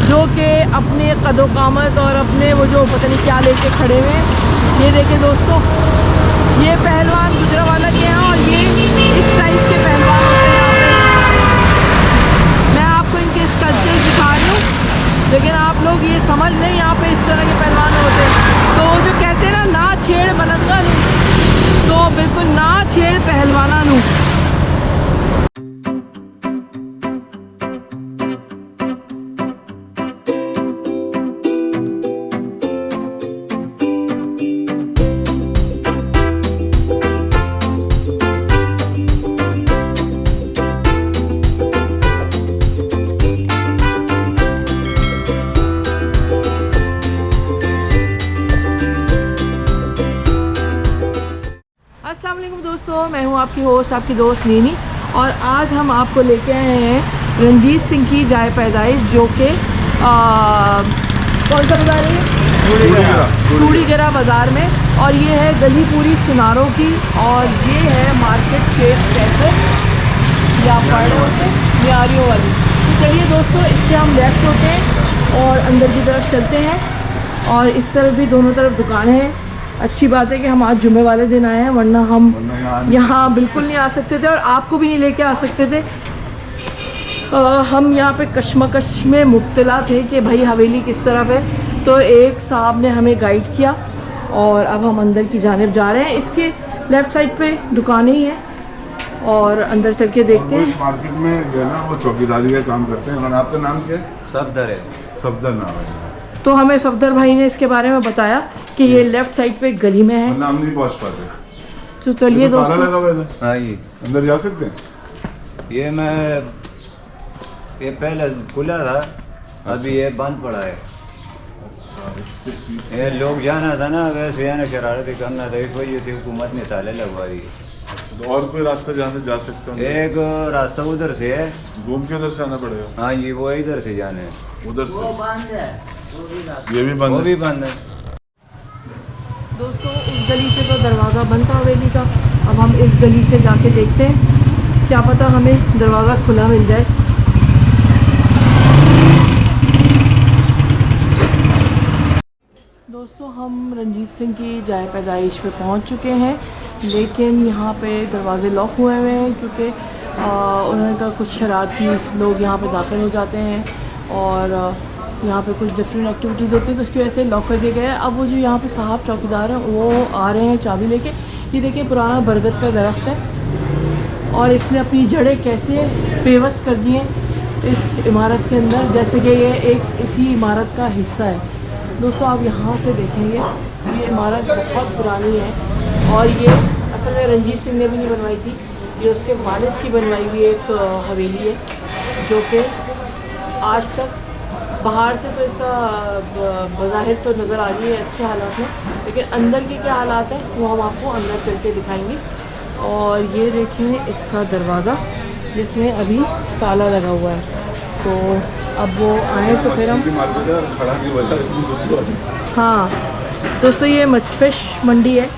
जो कि अपने कदो कामत और अपने वो जो पता नहीं क्या लेके खड़े हुए हैं। ये देखें दोस्तों, ये पहलवान गुजरांवाला के हैं और ये इस साइज़ के पहलवान होते हैं यहाँ पे। मैं आपको इनके स्कल्पचर्स दिखा रही हूँ, लेकिन आप लोग ये समझ लें यहाँ पे इस तरह के पहलवान होते हैं। तो जो कहते हैं ना छेड़ बनंगा नू, तो बिल्कुल ना छेड़ पहलवाना नू। अस्सलाम वालेकुम दोस्तों, मैं हूँ आपकी होस्ट, आपकी दोस्त नीनी। और आज हम आपको लेके आए हैं रंजीत सिंह की जाए पैदाइश, जो कि कौन सा बाज़ार है? चूड़ीगरा बाज़ार में। और ये है गली पूरी सुनारों की, और ये है मार्केट शेख कैसे या पढ़े होते मियारियों वाली। तो चलिए दोस्तों, इससे हम लेफ्ट होते हैं और अंदर की तरफ चलते हैं। और इस तरफ भी दोनों तरफ दुकानें हैं। अच्छी बात है कि हम आज जुमे वाले दिन आए हैं, वरना हम यहाँ बिल्कुल नहीं आ सकते थे और आपको भी नहीं लेके आ सकते थे। हम यहाँ पे कश्मकश में मुब्तला थे कि भाई हवेली किस तरफ है। तो एक साहब ने हमें गाइड किया और अब हम अंदर की जानिब जा रहे हैं। इसके लेफ़्ट साइड पे दुकानें ही हैं और अंदर चल के देखते हैं। इस मार्केट में जो है ना वो चौकीदारी का काम करते हैं। और आपका नाम क्या है? सफदर है। सफदर नाम है। तो हमें सफदर भाई ने इसके बारे में बताया कि ये लेफ़्ट साइड पे गली में है। नाम नहीं पहुँच पाते। तो चलिए दोस्तों, लगा हुआ है। हाँ जी, अंदर जा सकते हैं? ये पहले खुला था, अभी ये बंद पड़ा है। ये लोग जाना था ना, वैसे आना शरारत करना था, इस वजह से हुकूमत ने ताले लगवा दिए। तो और कोई रास्ता जहाँ से जा सकते हैं? एक रास्ता उधर से है, घूम के उधर से आना पड़ेगा। हाँ जी, वो इधर से जाने है। उधर से बंद है, ये भी बंद वो है। भी बंद है। दोस्तों उस गली से तो दरवाज़ा बंद था हवेली का। अब हम इस गली से जाके देखते हैं, क्या पता हमें दरवाज़ा खुला मिल जाए। दोस्तों हम रंजीत सिंह की जाए पैदाइश पे पहुंच चुके हैं, लेकिन यहाँ पे दरवाज़े लॉक हुए हुए हैं क्योंकि उन्होंने कहा कुछ शरारती लोग यहाँ पे दाखिल हो जाते हैं और यहाँ पे कुछ डिफरेंट एक्टिविटीज़ होती है, तो उसकी वजह से लॉक कर दिया गया है। अब वो जो यहाँ पे साहब चौकीदार हैं वो आ रहे हैं चाबी लेके। ये देखिए पुराना बरगद का दरख्त है और इसने अपनी जड़ें कैसे पेवस्त कर दी हैं इस इमारत के अंदर, जैसे कि ये एक इसी इमारत का हिस्सा है। दोस्तों आप यहाँ से देखेंगे, ये इमारत बहुत पुरानी है और ये असल में रंजीत सिंह ने भी नहीं बनवाई थी, ये उसके वालिद की बनवाई हुई एक हवेली है, जो कि आज तक बाहर से तो इसका बज़ाहिर तो नज़र आ रही है अच्छे हालात में, लेकिन अंदर के क्या हालात हैं वो हम आपको अंदर चल के दिखाएंगे। और ये देखें इसका दरवाज़ा जिसमें अभी ताला लगा हुआ है। तो अब वो आए तो फिर हम हाँ दोस्तों, ये फ़िश मंडी है,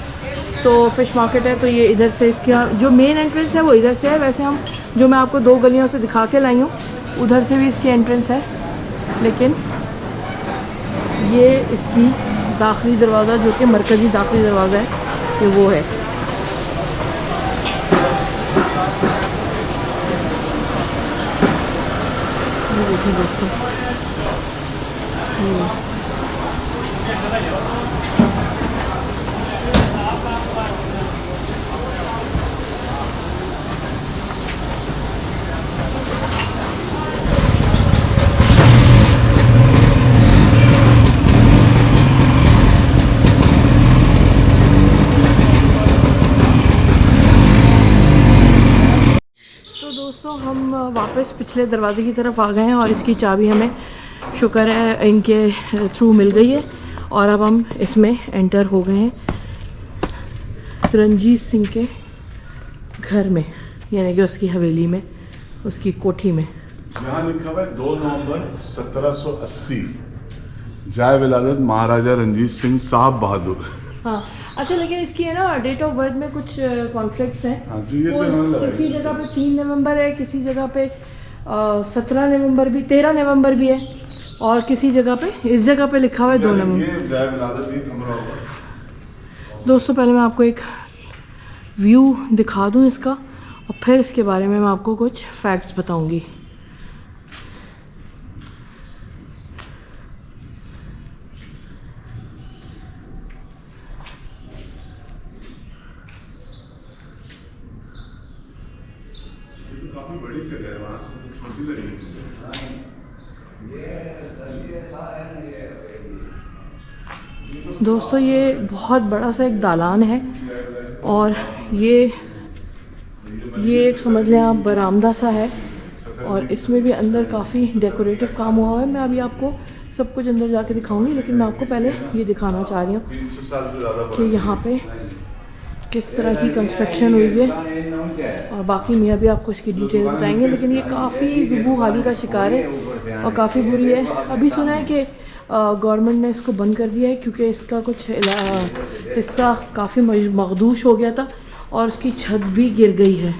तो फ़िश मार्केट है। तो ये इधर से इसका जो मेन एंट्रेंस है वो इधर से है। वैसे हम जो मैं आपको दो गलियों से दिखा के लाई हूँ, उधर से भी इसकी एंट्रेंस है, लेकिन ये इसकी दाखिली दरवाज़ा जो कि मरकज़ी दाखिली दरवाज़ा है, ये वो है। ये देखिए दोस्तों, दोस्तों हम वापस पिछले दरवाजे की तरफ आ गए हैं और इसकी चाबी हमें शुक्र है इनके थ्रू मिल गई है और अब हम इसमें एंटर हो गए हैं रंजीत सिंह के घर में, यानी कि उसकी हवेली में, उसकी कोठी में। यहाँ लिखा हुआ है 2 नवंबर 1780 जाए विलादत महाराजा रंजीत सिंह साहब बहादुर। हाँ अच्छा, लेकिन इसकी है ना डेट ऑफ बर्थ में कुछ कॉन्फ्लिक्ट्स हैं। हाँ, तो ये तो किसी जगह पे 3 नवंबर है, किसी जगह पे 17 नवंबर भी, 13 नवंबर भी है। और किसी जगह पे, इस जगह पे लिखा हुआ है 2 नंबर। ये जाए विलादत ही कमरा होगा। दोस्तों पहले मैं आपको एक व्यू दिखा दूं इसका, और फिर इसके बारे में मैं आपको कुछ फैक्ट्स बताऊंगी। काफी बड़ी जगह है, वहाँ से छोटी लगी है। दोस्तों ये बहुत बड़ा सा एक दालान है, और ये एक समझ लें आप बरामदा सा है, और इसमें भी अंदर काफ़ी डेकोरेटिव काम हुआ है। मैं अभी आपको सब कुछ अंदर जाके दिखाऊंगी, लेकिन मैं आपको पहले ये दिखाना चाह रही हूँ 300 साल से ज़्यादा कि यहाँ पे किस तरह की कंस्ट्रक्शन हुई है, और बाकी मियाँ भी आपको इसकी डिटेल बताएंगे। लेकिन ये काफ़ी ज़ुबू हाली का शिकार है और काफ़ी बुरी है। अभी सुना है कि गवर्नमेंट ने इसको बंद कर दिया है, क्योंकि इसका कुछ हिस्सा काफ़ी मखदूश हो गया था और उसकी छत भी गिर गई है।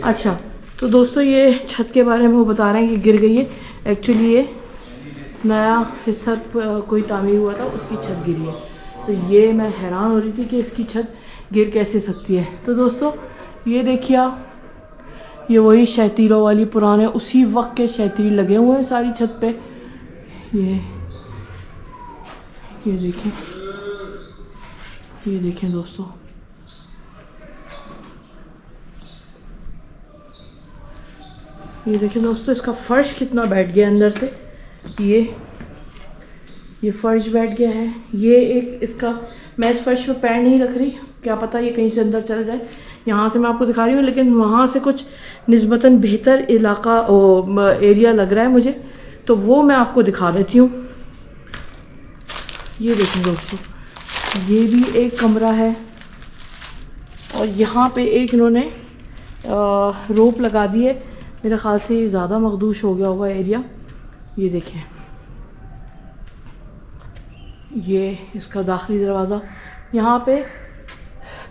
अच्छा, तो दोस्तों ये छत के बारे में वो बता रहे हैं कि गिर गई है। एक्चुअली ये नया हिस्सा कोई तामीर हुआ था, उसकी छत गिरी है। तो ये मैं हैरान हो रही थी कि इसकी छत गिर कैसे सकती है। तो दोस्तों ये देखिए आप, ये वही शहतीरों वाली पुराने उसी वक्त के शहतीर लगे हुए हैं सारी छत पे। ये देखें दोस्तों, ये देखें दोस्तों, इसका फर्श कितना बैठ गया अंदर से। ये फर्श बैठ गया है। ये एक इसका, मैं इस फर्श पे पैर नहीं रख रही, क्या पता ये कहीं से अंदर चला जाए। यहाँ से मैं आपको दिखा रही हूँ, लेकिन वहाँ से कुछ निस्बतन बेहतर इलाका एरिया लग रहा है मुझे, तो वो मैं आपको दिखा देती हूँ। ये देखें दोस्तों, ये भी एक कमरा है, और यहाँ पे एक इन्होंने रोप लगा दी है। मेरे ख़्याल से ये ज़्यादा मखदूश हो गया होगा एरिया। ये देखें, ये इसका दाखिली दरवाज़ा। यहाँ पे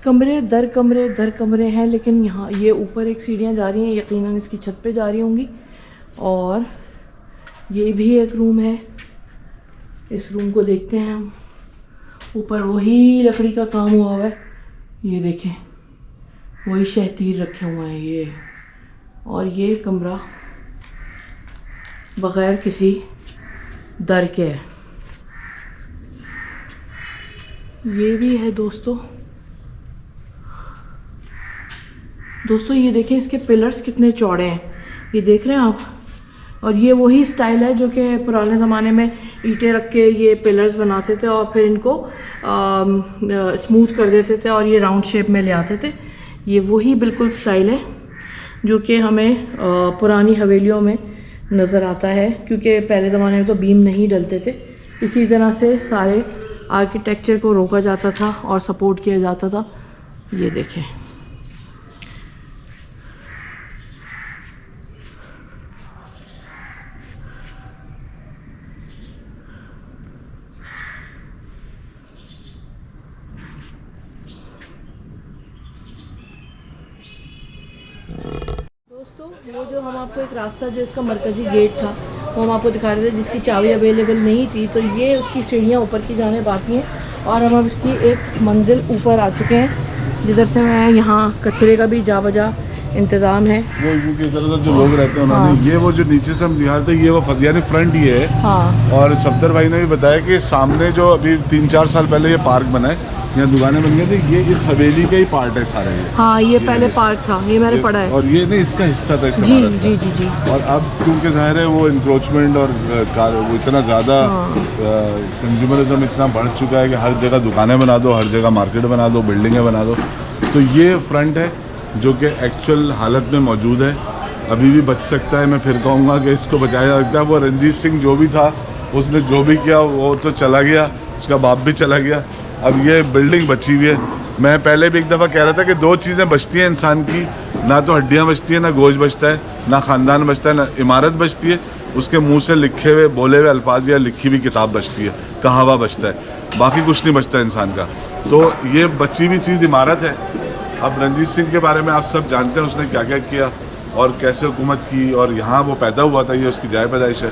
कमरे दर कमरे हैं, लेकिन यहाँ ये ऊपर एक सीढ़ियाँ जा रही हैं, यकीनन इसकी छत पे जा रही होंगी। और ये भी एक रूम है, इस रूम को देखते हैं हम। ऊपर वही लकड़ी का काम हुआ हुआ है, ये देखें, वही शहतीर रखे हुए हैं ये। और ये कमरा बग़ैर किसी दर के है। ये भी है दोस्तों ये देखें, इसके पिलर्स कितने चौड़े हैं, ये देख रहे हैं आप। और ये वही स्टाइल है जो कि पुराने ज़माने में ईंटें रख के ये पिलर्स बनाते थे और फिर इनको स्मूथ कर देते थे और ये राउंड शेप में ले आते थे। ये वही बिल्कुल स्टाइल है जो कि हमें पुरानी हवेलियों में नज़र आता है, क्योंकि पहले ज़माने में तो बीम नहीं डलते थे। इसी तरह से सारे आर्किटेक्चर को रोका जाता था और सपोर्ट किया जाता था। ये देखें, दोस्तों वो जो हम आपको एक रास्ता, जो इसका मरकज़ी गेट था वो हम आपको दिखा रहे थे, जिसकी चाबी अवेलेबल नहीं थी, तो ये उसकी सीढ़ियाँ ऊपर की जाने बाकी हैं। और हम अब इसकी एक मंजिल ऊपर आ चुके हैं, जिधर से मैं यहाँ कचरे का भी जा बजा इंतज़ाम है। वो क्योंकि इधर उधर जो लोग रहते हैं उन्होंने, हाँ। ये वो जो नीचे से हम दिखाते हैं, ये वो यानी फ्रंट ये है। हाँ, और सफ्दर भाई ने भी बताया कि सामने जो अभी 3-4 साल पहले ये पार्क बना है, यहाँ दुकानें बन गई थी, ये इस हवेली का ही पार्ट है सारा ये। हाँ, ये पहले पार्क था, ये मैंने पढ़ा है। और ये नहीं इसका हिस्सा था, जी जी जी जी। और अब क्योंकि जाहिर है वो इंक्रोचमेंट और वो इतना ज़्यादा कंज्यूमरिज्म इतना बढ़ चुका है कि हर जगह दुकानें बना दो, हर जगह मार्केट बना दो, बिल्डिंगें बना दो। तो ये फ्रंट है जो कि एक्चुअल हालत में मौजूद है, अभी भी बच सकता है। मैं फिर कहूँगा कि इसको बचाया जा सकता है। वो रंजीत सिंह जो भी था, उसने जो भी किया वो तो चला गया, उसका बाप भी चला गया, अब ये बिल्डिंग बची हुई है। मैं पहले भी एक दफ़ा कह रहा था कि 2 चीज़ें बचती हैं इंसान की, ना तो हड्डियाँ बचती हैं, ना गोश्त बचता है, ना ख़ानदान बचता है, ना इमारत बचती है, उसके मुंह से लिखे हुए बोले हुए अल्फाज या लिखी हुई किताब बचती है, कहावा बचता है, बाकी कुछ नहीं बचता इंसान का। तो ये बची हुई चीज़ इमारत है। अब रंजीत सिंह के बारे में आप सब जानते हैं उसने क्या क्या किया, और कैसे हुकूमत की, और यहाँ वो पैदा हुआ था, ये उसकी जाए पैदाइश है।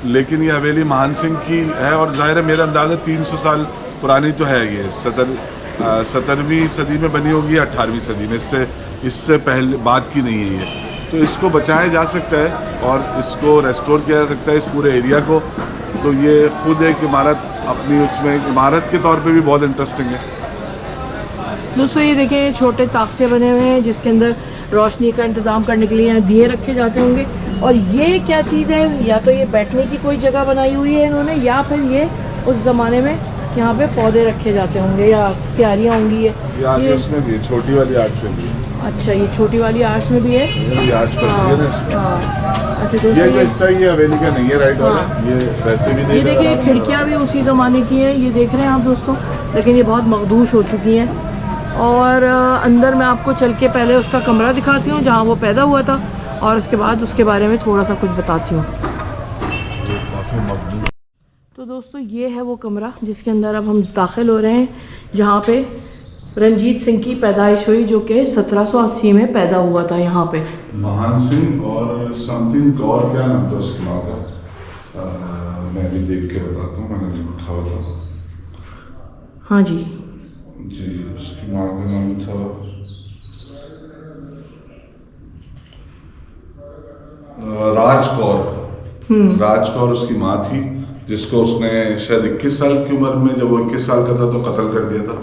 लेकिन ये हवेली महान सिंह की है, और ज़ाहिर है मेरा अंदाज़ा 300 साल पुरानी तो है ये, 17वीं सदी में बनी होगी या 18वीं सदी में, इससे पहले बाद की नहीं है ये। तो इसको बचाया जा सकता है और इसको रेस्टोर किया जा सकता है, इस पूरे एरिया को। तो ये खुद एक इमारत अपनी उसमें इमारत के तौर पे भी बहुत इंटरेस्टिंग है। दोस्तों ये देखें, छोटे ताकचे बने हुए हैं जिसके अंदर रोशनी का इंतज़ाम करने के लिए यहाँ दिए रखे जाते होंगे। और ये क्या चीज़ है, या तो ये बैठने की कोई जगह बनाई हुई है इन्होंने, या फिर ये उस ज़माने में यहाँ पे पौधे रखे जाते होंगे या क्यारियाँ होंगी। ये उसमें भी है, छोटी वाली आर्च में भी है। अच्छा, ये छोटी वाली आर्च में भी है। ये आर्च पर है ना इसमें। अच्छा दोस्तों, ये जो हिस्सा ये हवेली का नहीं है, राइट वाला, ये वैसे भी नहीं। ये देखिए खिड़कियाँ भी उसी ज़माने की हैं, ये देख रहे हैं आप दोस्तों, लेकिन ये बहुत मखदूश हो चुकी हैं। और अंदर मैं आपको चल के पहले उसका कमरा दिखाती हूँ जहाँ वो पैदा हुआ था, और उसके बाद उसके बारे में थोड़ा सा कुछ बताती हूँ। तो दोस्तों ये है वो कमरा जिसके अंदर अब हम दाखिल हो रहे हैं, जहाँ पे रंजीत सिंह की पैदाइश हुई, जो कि 1780 में पैदा हुआ था यहाँ पे। महान सिंह और समथिंग और क्या नाम था उसके नाम का, मैं भी देख के बताता हूँ, मैंने लिखा हुआ था। हाँ जी जी, उसकी माँ का नाम था राजकौर। राजकौर उसकी माँ थी, जिसको उसने शायद 21 साल की उम्र में, जब वो 21 साल का था तो कत्ल कर दिया था।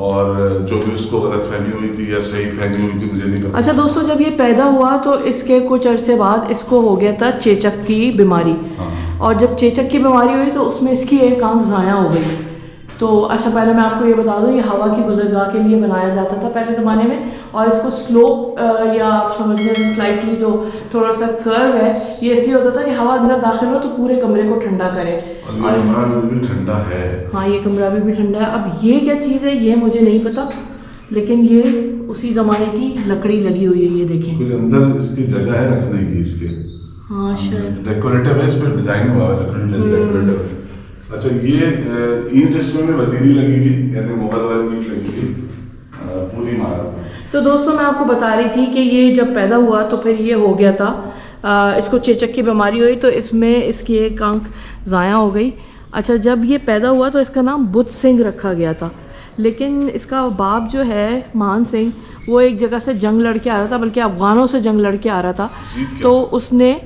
और जो भी उसको गलतफहमी हुई थी या सही फहमी हुई थी मुझे नहीं पता। अच्छा दोस्तों, जब ये पैदा हुआ तो इसके कुछ अरसे बाद इसको हो गया था चेचक की बीमारी। हाँ। और जब चेचक की बीमारी हुई तो उसमें इसकी एक आंख ज़ाया हो गई। तो अच्छा, पहले मैं आपको ये बता दूं, ये हवा की गुजरगाह के लिए बनाया जाता था पहले ज़माने में, और इसको स्लोप या आप समझ लें स्लाइटली जो थोड़ा सा कर्व है, ये इसलिए होता था कि हवा अंदर दाखिल हो तो पूरे कमरे को ठंडा करे। और ये कमरा भी ठंडा है। हाँ, ये कमरा भी ठंडा है। अब ये क्या चीज़ है ये मुझे नहीं पता, लेकिन ये उसी ज़माने की लकड़ी लगी हुई है, ये देखें। कुछ अंदर इसकी जगह है रखने की इसके। हाँ शायद डेकोरेटिव है, इस पर डिजाइन हुआ है, लकड़ी डेकोरेटिव है। अच्छा, ये ईंट इसमें में वजीरी लगी हुई, यानी मुगल वाली ईंट लगी हुई पूरी इमारत। तो दोस्तों मैं आपको बता रही थी कि ये जब पैदा हुआ तो फिर ये हो गया था, इसको चेचक की बीमारी हुई तो इसमें इसकी एक आंख ज़ाया हो गई। अच्छा, जब ये पैदा हुआ तो इसका नाम बुद्ध सिंह रखा गया था, लेकिन इसका बाप जो है महान सिंह, वो एक जगह से जंग लड़ के आ रहा था, बल्कि अफ़गानों से जंग लड़ के आ रहा था। तो उसने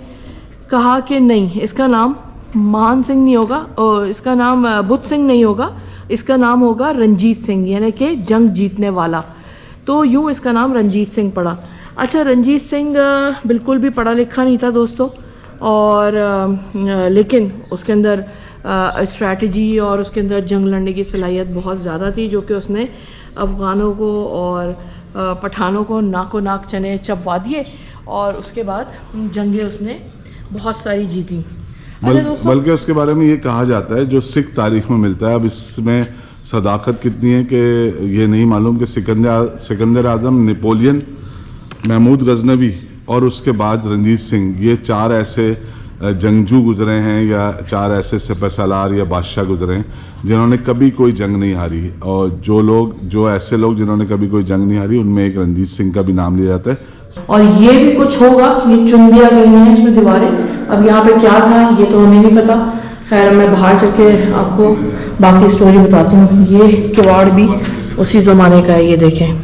कहा कि नहीं, इसका नाम महान सिंह नहीं होगा, और इसका नाम बुद्ध सिंह नहीं होगा, इसका नाम होगा रंजीत सिंह, यानी कि जंग जीतने वाला। तो यूँ इसका नाम रंजीत सिंह पड़ा। अच्छा, रंजीत सिंह बिल्कुल भी पढ़ा लिखा नहीं था दोस्तों, और लेकिन उसके अंदर स्ट्रैटेजी और उसके अंदर जंग लड़ने की सलाहियत बहुत ज़्यादा थी, जो कि उसने अफ़गानों को और पठानों को नाको नाक चने चबवा दिए, और उसके बाद जंगें उसने बहुत सारी जीती। बल्कि उसके बारे में ये कहा जाता है, जो सिख तारीख में मिलता है, अब इसमें सदाकत कितनी है कि ये नहीं मालूम, कि सिकंदर आज़म, नेपोलियन, महमूद गजनवी और उसके बाद रंजीत सिंह, ये 4 ऐसे जंगजू गुजरे हैं या 4 ऐसे सिपहसालार या बादशाह गुजरे हैं जिन्होंने कभी कोई जंग नहीं हारी। और जो ऐसे लोग जिन्होंने कभी कोई जंग नहीं हारी, उनमें एक रंजीत सिंह का भी नाम लिया जाता है। और ये भी कुछ होगा, ये चुन दिया गई है इसमें दीवारें। अब यहाँ पे क्या था ये तो हमें नहीं पता। खैर, मैं बाहर चल आपको बाकी स्टोरी बताती हूँ। ये किवाड़ भी उसी ज़माने का है, ये देखें।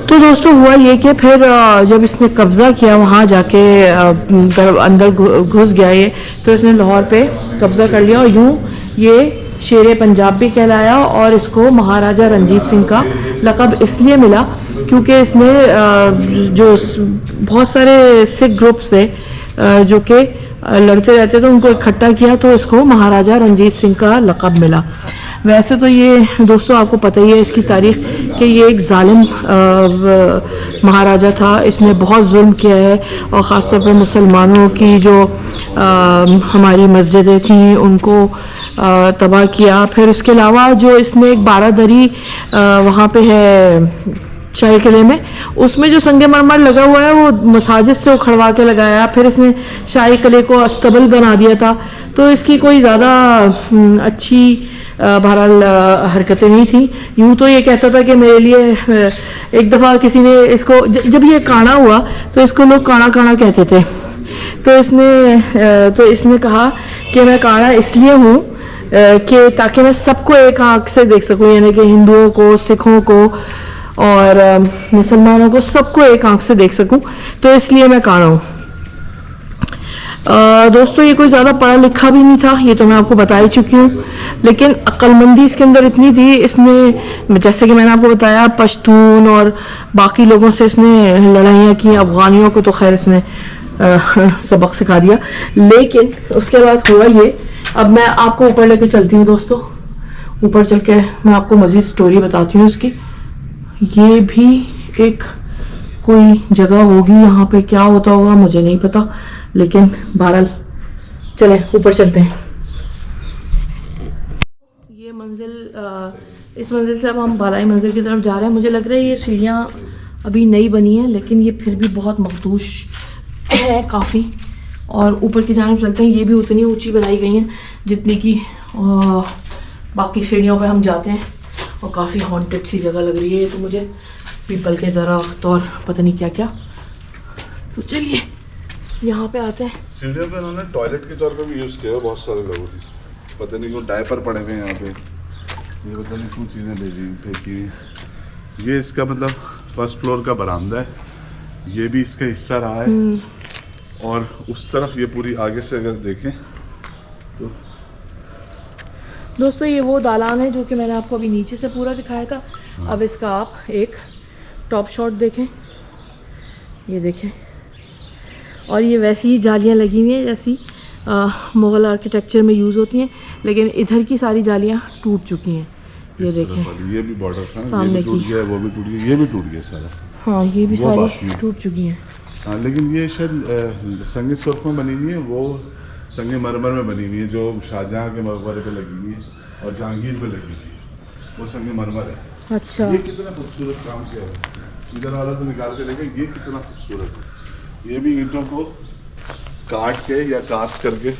तो दोस्तों हुआ ये कि फिर जब इसने कब्ज़ा किया, वहाँ जाके अंदर घुस गया ये, तो इसने लाहौर पे कब्ज़ा कर लिया, और यूँ ये शेर पंजाब भी कहलाया। और इसको महाराजा रंजीत सिंह का लक़ब इसलिए मिला क्योंकि इसने जो बहुत सारे सिख ग्रुप्स थे जो कि लड़ते रहते थे, उनको इकट्ठा किया, तो इसको महाराजा रंजीत सिंह का लक़ब मिला। वैसे तो ये दोस्तों आपको पता ही है इसकी तारीख़ कि ये एक जालिम महाराजा था, इसने बहुत जुल्म किया है, और ख़ास तौर पर मुसलमानों की जो हमारी मस्जिदें थीं उनको तबाह किया। फिर उसके अलावा जो इसने एक बारादरी वहाँ पे है शाही किले में, उसमें जो संगे मरमर लगा हुआ है वो मसाजिद से उखड़वा के लगाया। फिर इसने शाही किले को अस्तबल बना दिया था। तो इसकी कोई ज़्यादा अच्छी बहरहाल हरकतें नहीं थी। यूँ तो ये कहता था कि मेरे लिए एक दफ़ा किसी ने इसको जब ये काना हुआ तो इसको लोग काना काना कहते थे। तो इसने कहा कि मैं काना इसलिए हूँ कि ताकि मैं सबको एक आँख से देख सकूँ, यानी कि हिंदुओं को, सिखों को और मुसलमानों को सबको एक आँख से देख सकूँ, तो इसलिए मैं काना हूँ। दोस्तों ये कोई ज़्यादा पढ़ा लिखा भी नहीं था, ये तो मैं आपको बता ही चुकी हूँ, लेकिन अक्लमंदी इसके अंदर इतनी थी। इसने जैसे कि मैंने आपको बताया पश्तून और बाकी लोगों से इसने लड़ाइयाँ की। अफगानियों को तो खैर इसने सबक सिखा दिया, लेकिन उसके बाद हुआ ये। अब मैं आपको ऊपर लेके चलती हूँ दोस्तों, ऊपर चल के मैं आपको मज़ीद स्टोरी बताती हूँ इसकी। ये भी एक कोई जगह होगी, यहाँ पे क्या होता होगा मुझे नहीं पता, लेकिन बहरहाल चलें ऊपर चलते हैं। ये मंजिल, इस मंजिल से अब हम बालाई मंजिल की तरफ जा रहे हैं। मुझे लग रहा है ये सीढ़ियाँ अभी नई बनी हैं, लेकिन ये फिर भी बहुत मखदूश है काफ़ी। और ऊपर की जानिब चलते हैं। ये भी उतनी ऊंची बनाई गई हैं जितनी कि बाकी सीढ़ियों पे हम जाते हैं, और काफ़ी हॉन्टेड सी जगह लग रही है ये तो मुझे, पीपल के दरख्त और पता नहीं क्या क्या। तो चलिए यहाँ पे आते हैं। सीढ़ियों पे उन्होंने टॉयलेट के तौर पे भी यूज़ किया है बहुत सारे लोगों की, पता नहीं क्यों डायपर पड़े हुए हैं यहाँ पे, ये पता नहीं क्यों चीज़ें भेजी फेंकी। ये इसका मतलब फर्स्ट फ्लोर का बरामदा है, ये भी इसका हिस्सा रहा है। और उस तरफ ये पूरी आगे से अगर देखें तो दोस्तों ये वो दालान है जो कि मैंने आपको अभी नीचे से पूरा दिखाया था। अब इसका आप एक टॉप शॉट देखें, ये देखें। और ये वैसी ही जालियाँ लगी हुई हैं जैसी मुग़ल आर्किटेक्चर में यूज़ होती हैं, लेकिन इधर की सारी जालियाँ टूट चुकी हैं। ये देखें, ये भी बॉर्डर था, सामने ये भी टूट की, गया, वो भी टूट गया, ये भी टूट गया सारा। हाँ ये भी सारी टूट चुकी हैं। हाँ, लेकिन ये शायद संगे सुर्ख में बनी हुई है, वो संगे मरमर में बनी हुई है जो शाहजहाँ के मकबरे पे लगी हुई है और जहांगीर पे लगी हुई है, वो संगे मरमर है। अच्छा, ये कितना खूबसूरत काम किया है, इधर वाला तो निकाल के देखें, ये कितना खूबसूरत है। ये भी ईंटों को काट के या कास्ट करके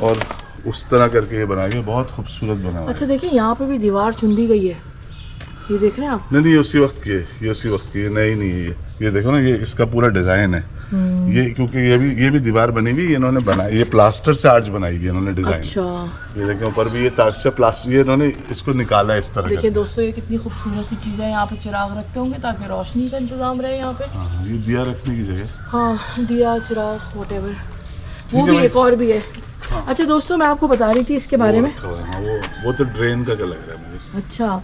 और उस तरह करके ये बना के बहुत खूबसूरत बना हुआ है। अच्छा देखिए यहाँ पे भी दीवार चुन दी गई है, ये देख रहे हैं आप? नहीं, ये उसी वक्त की है, ये उसी वक्त की है, नई नहीं है ये देखो ना, ये इसका पूरा डिजाइन है। ये क्योंकि ये भी दीवार बनी हुई, इन्होंने बनाई, ये प्लास्टर से आर्च बनाई हुई इन्होंने डिजाइन। अच्छा, ये देखें ऊपर भी ये ताकचा प्लास्टर, ये इन्होंने इसको निकाला है इस तरह। देखिए दोस्तों ये कितनी खूबसूरत सी चीज़ है। यहाँ पे चिराग रखते होंगे ताकि रोशनी का इंतजाम रहे यहाँ पे। हाँ, ये दिया रखने की जगह। हाँ, दिया, चिराग, व्हाटएवर, वो भी एक और भी है। हाँ। अच्छा दोस्तों मैं आपको बता रही थी इसके बारे में। हाँ, वो तो ड्रेन का लग रहा है मुझे। अच्छा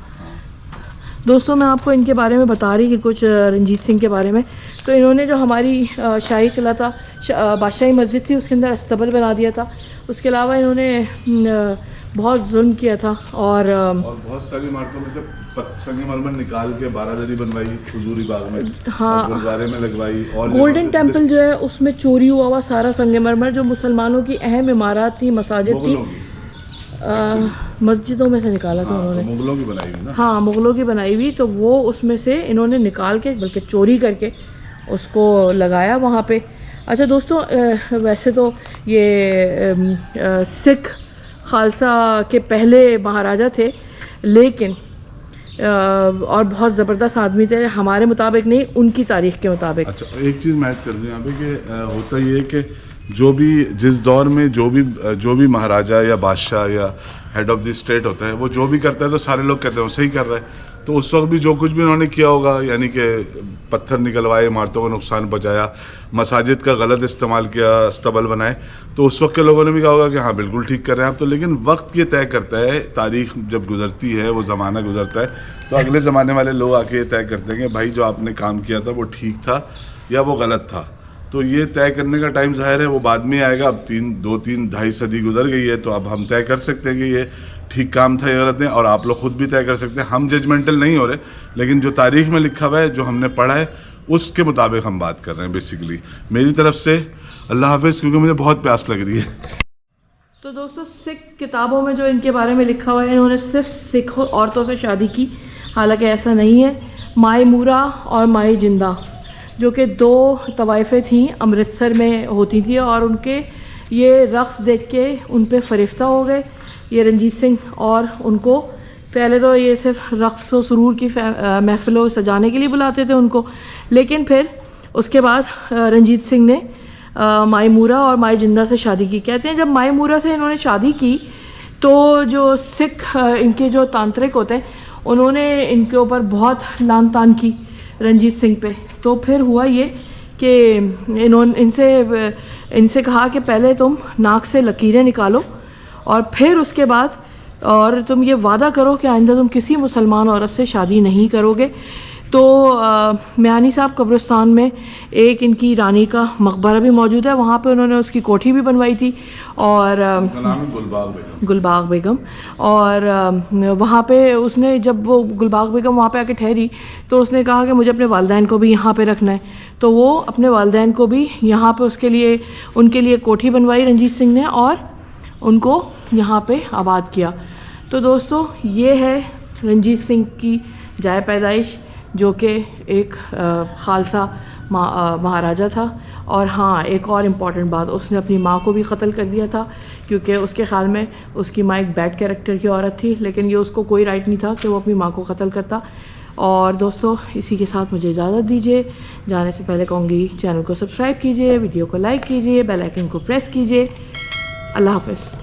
दोस्तों मैं आपको इनके बारे में बता रही कि कुछ रंजीत सिंह के बारे में। तो इन्होंने जो हमारी शाही किला था, बादशाही मस्जिद थी, उसके अंदर अस्तबल बना दिया था। उसके अलावा इन्होंने बहुत जुल्म किया था और बहुत सारी इमारतों में से संगमरमर निकाल के बारादरी बनवाई हुजूरी बाग में। हाँ, गुरुद्वारे में लगवाई। और गोल्डन टेम्पल जो है उसमें चोरी हुआ हुआ सारा संगमरमर, जो मुसलमानों की अहम इमारत थी, मसाजिद थी, मस्जिदों में से निकाला था उन्होंने। तो मुगलों की बनाई हुई ना? हाँ, मुगलों की बनाई हुई, तो वो उसमें से इन्होंने निकाल के, बल्कि चोरी करके उसको लगाया वहाँ पे। अच्छा दोस्तों वैसे तो ये सिख खालसा के पहले महाराजा थे, लेकिन और बहुत ज़बरदस्त आदमी थे, हमारे मुताबिक नहीं, उनकी तारीख के मुताबिक। अच्छा एक चीज़ मैं ऐड कर दूँ यहाँ पे कि होता ये है कि जो भी जिस दौर में जो भी महाराजा या बादशाह या हेड ऑफ द स्टेट होता है, वो जो भी करता है तो सारे लोग कहते हैं वो सही कर रहा है। तो उस वक्त भी जो कुछ भी उन्होंने किया होगा, यानी कि पत्थर निकलवाए, इमारतों को नुकसान पहुँचाया, मसाजिद का गलत इस्तेमाल किया, अस्तबल बनाए, तो उस वक्त के लोगों ने भी कहा होगा कि हाँ बिल्कुल ठीक कर रहे हैं आप। तो लेकिन वक्त ये तय करता है, तारीख जब गुजरती है, वो ज़माना गुजरता है, तो अगले ज़माने वाले लोग आके ये तय करते हैं कि भाई जो आपने काम किया था वो ठीक था या वो गलत था। तो ये तय करने का टाइम ज़ाहिर है वो बाद में आएगा। अब 2-3-2.5 सदी गुजर गई है, तो अब हम तय कर सकते हैं कि ये ठीक काम था या गलत है, और आप लोग खुद भी तय कर सकते हैं। हम जजमेंटल नहीं हो रहे, लेकिन जो तारीख में लिखा हुआ है, जो हमने पढ़ा है, उसके मुताबिक हम बात कर रहे हैं। बेसिकली मेरी तरफ से अल्लाह हाफिज़, क्योंकि मुझे बहुत प्यास लग रही है। तो दोस्तों सिख किताबों में जो इनके बारे में लिखा हुआ है, इन्होंने सिर्फ सिख औरतों से शादी की, हालांकि ऐसा नहीं है। माए मूरा और माए जिंदा जो कि 2 तवाइफ़ें थीं, अमृतसर में होती थी, और उनके ये रक़्स देख के उन पे फ़रिश्ता हो गए। ये रंजीत सिंह, और उनको पहले तो ये सिर्फ रक़्स व सुरूर की महफ़िलों सजाने के लिए बुलाते थे उनको, लेकिन फिर उसके बाद रंजीत सिंह ने माई मूरा और माई जिंदा से शादी की। कहते हैं जब माई मूरा से इन्होंने शादी की तो जो सिख इनके जो तांत्रिक होते हैं उन्होंने इनके ऊपर बहुत लान तान की रंजीत सिंह पे। तो फिर हुआ ये कि इन्होंने इनसे कहा कि पहले तुम नाक से लकीरें निकालो और फिर उसके बाद और तुम ये वादा करो कि आइंदा तुम किसी मुसलमान औरत से शादी नहीं करोगे। तो मियानी साहब कब्रिस्तान में एक इनकी रानी का मकबरा भी मौजूद है, वहाँ पे उन्होंने उसकी कोठी भी बनवाई थी और गुलबाग बेगम। और वहाँ पे उसने जब वो गुलबाग बेगम वहाँ पे आके ठहरी तो उसने कहा कि मुझे अपने वालिदैन को भी यहाँ पे रखना है। तो वो अपने वालिदैन को भी यहाँ पे उनके लिए कोठी बनवाई रंजीत सिंह ने और उनको यहाँ पे आबाद किया। तो दोस्तों ये है रंजीत सिंह की जाए पैदाइश, जो कि एक खालसा महाराजा था। और हाँ, एक और इम्पॉर्टेंट बात, उसने अपनी माँ को भी क़त्ल कर दिया था क्योंकि उसके ख़्याल में उसकी माँ एक बैड कैरेक्टर की औरत थी, लेकिन ये उसको कोई राइट नहीं था कि वो अपनी माँ को कत्ल करता। और दोस्तों इसी के साथ मुझे इजाज़त दीजिए। जाने से पहले कहूँगी चैनल को सब्सक्राइब कीजिए, वीडियो को लाइक कीजिए, बेल आइकन को प्रेस कीजिए। अल्लाह हाफ़िज़।